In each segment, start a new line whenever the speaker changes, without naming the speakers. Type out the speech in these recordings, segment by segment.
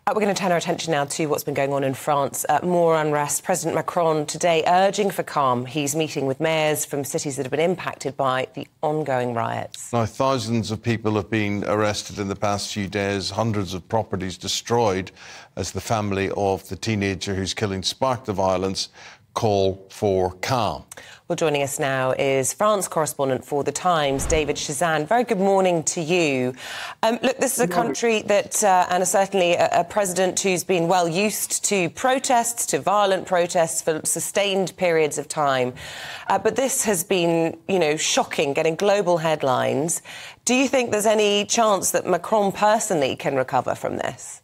We're going to turn our attention now to what's been going on in France. More unrest. President Macron today urging for calm. He's meeting with mayors from cities that have been impacted by the ongoing riots.
Now, thousands of people have been arrested in the past few days, hundreds of properties destroyed as the family of the teenager whose killing sparked the violence call for calm.
Well, joining us now is France correspondent for The Times, David Chazan. Very good morning to you. Look, this is a country that, and certainly a president who's been well used to protests, to violent protests for sustained periods of time. But this has been, shocking, getting global headlines. Do you think there's any chance that Macron personally can recover from this?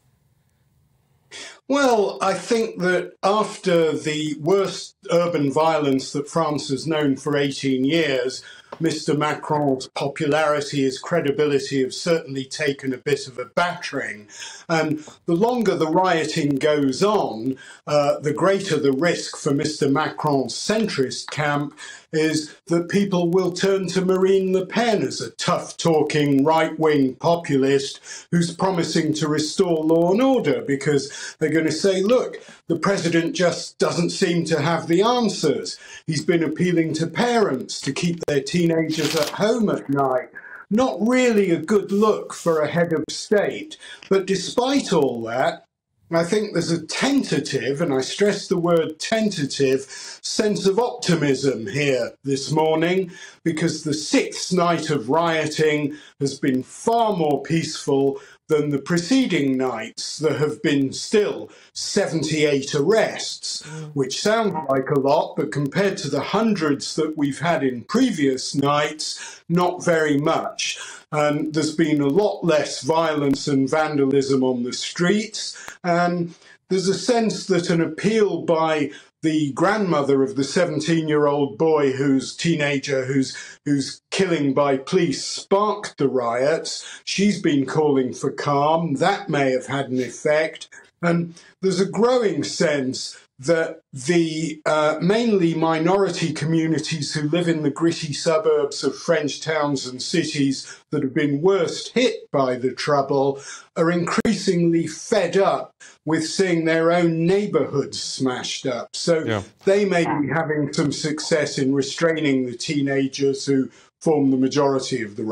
Well, I think that after the worst urban violence that France has known for 18 years, Mr. Macron's popularity, his credibility have certainly taken a bit of a battering. And the longer the rioting goes on, the greater the risk for Mr. Macron's centrist camp is that people will turn to Marine Le Pen as a tough-talking right-wing populist who's promising to restore law and order, because they're going to say, look, the president just doesn't seem to have the answers. He's been appealing to parents to keep their teenagers at home at night. Not really a good look for a head of state. But despite all that, I think there's a tentative, and I stress the word tentative, sense of optimism here this morning, because the sixth night of rioting has been far more peaceful than the preceding nights. There have been still 78 arrests, which sound like a lot, but compared to the hundreds that we've had in previous nights, not very much. And there's been a lot less violence and vandalism on the streets. And there's a sense that an appeal by the grandmother of the 17-year-old boy who's killing by police sparked the riots. She's been calling for calm. That may have had an effect. And there's a growing sense that the mainly minority communities who live in the gritty suburbs of French towns and cities that have been worst hit by the trouble are increasingly fed up with seeing their own neighbourhoods smashed up. So they may be having some success in restraining the teenagers who form the majority of the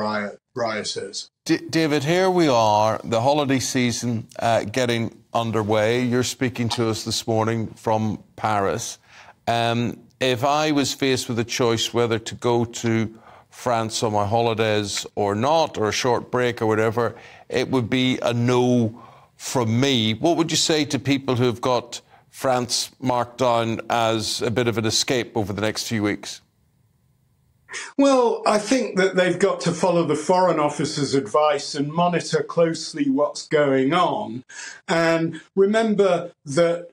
rioters.
David, here we are, the holiday season getting underway. You're speaking to us this morning from Paris. If I was faced with a choice whether to go to France on my holidays or not, or a short break or whatever, it would be a no from me. What would you say to people who have got France marked down as a bit of an escape over the next few weeks?
Well, I think that they've got to follow the Foreign Office's advice and monitor closely what's going on. And remember that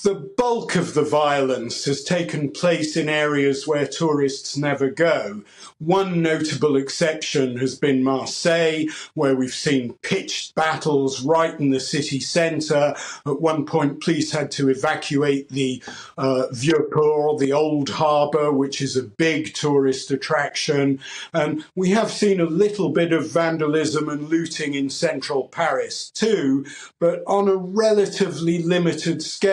the bulk of the violence has taken place in areas where tourists never go. One notable exception has been Marseille, where we've seen pitched battles right in the city centre. At one point, police had to evacuate the Vieux Port, the old harbour, which is a big tourist attraction. And we have seen a little bit of vandalism and looting in central Paris too, but on a relatively limited scale.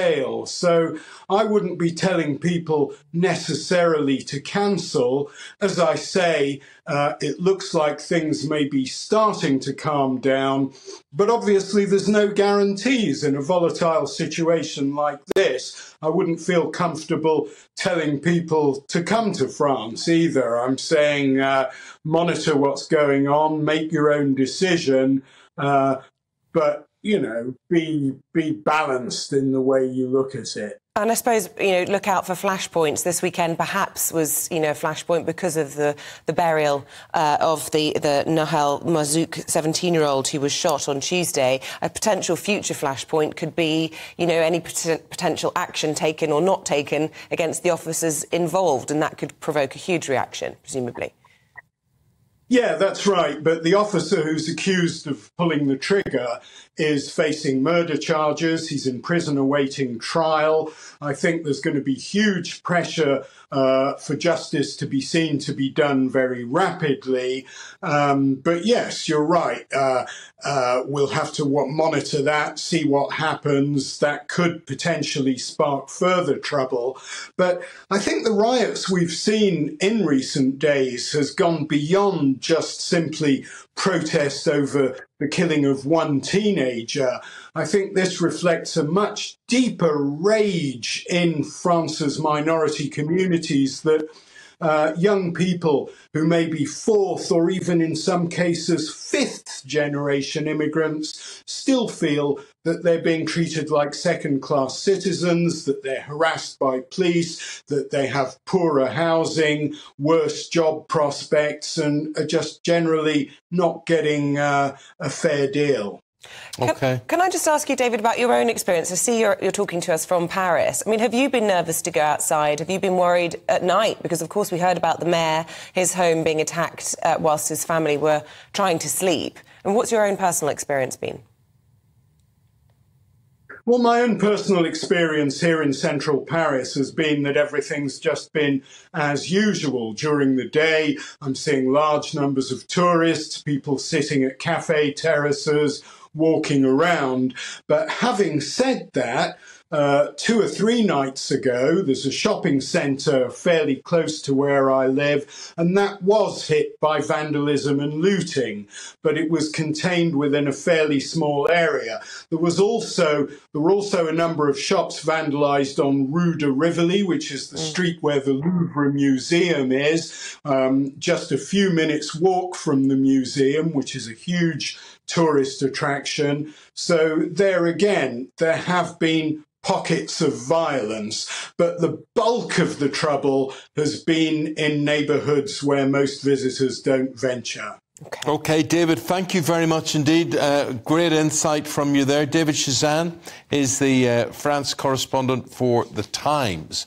So I wouldn't be telling people necessarily to cancel. As I say, it looks like things may be starting to calm down, but obviously there's no guarantees in a volatile situation like this. I wouldn't feel comfortable telling people to come to France either. I'm saying monitor what's going on, make your own decision, but be balanced in the way you look at it.
And I suppose, look out for flashpoints. This weekend perhaps was, a flashpoint because of the burial of the Nahel Mazouk 17-year-old who was shot on Tuesday. A potential future flashpoint could be, any potential action taken or not taken against the officers involved, and that could provoke a huge reaction, presumably.
Yeah, that's right. But the officer who's accused of pulling the trigger is facing murder charges. He's in prison awaiting trial. I think there's going to be huge pressure for justice to be seen to be done very rapidly. But yes, you're right. We'll have to monitor that, see what happens. That could potentially spark further trouble. But I think the riots we've seen in recent days has gone beyond just simply protest over the killing of one teenager. I think this reflects a much deeper rage in France's minority communities that young people who may be fourth or even in some cases fifth generation immigrants still feel that they're being treated like second-class citizens, that they're harassed by police, that they have poorer housing, worse job prospects, and are just generally not getting a fair deal.
Okay.
Can I just ask you, David, about your own experience? I see you're talking to us from Paris. I mean, have you been nervous to go outside? Have you been worried at night? Because, of course, we heard about the mayor, his home being attacked whilst his family were trying to sleep. And what's your own personal experience been?
Well, my own personal experience here in central Paris has been that everything's just been as usual. During the day, I'm seeing large numbers of tourists, people sitting at cafe terraces, walking around. But having said that, 2 or 3 nights ago, there's a shopping centre fairly close to where I live, and that was hit by vandalism and looting, but it was contained within a fairly small area. There were also a number of shops vandalised on Rue de Rivoli, which is the street where the Louvre Museum is, just a few minutes walk from the museum, which is a huge tourist attraction. So there again, there have been pockets of violence, but the bulk of the trouble has been in neighbourhoods where most visitors don't venture.
Okay, David, thank you very much indeed. Great insight from you there. David Chazan is the France correspondent for The Times.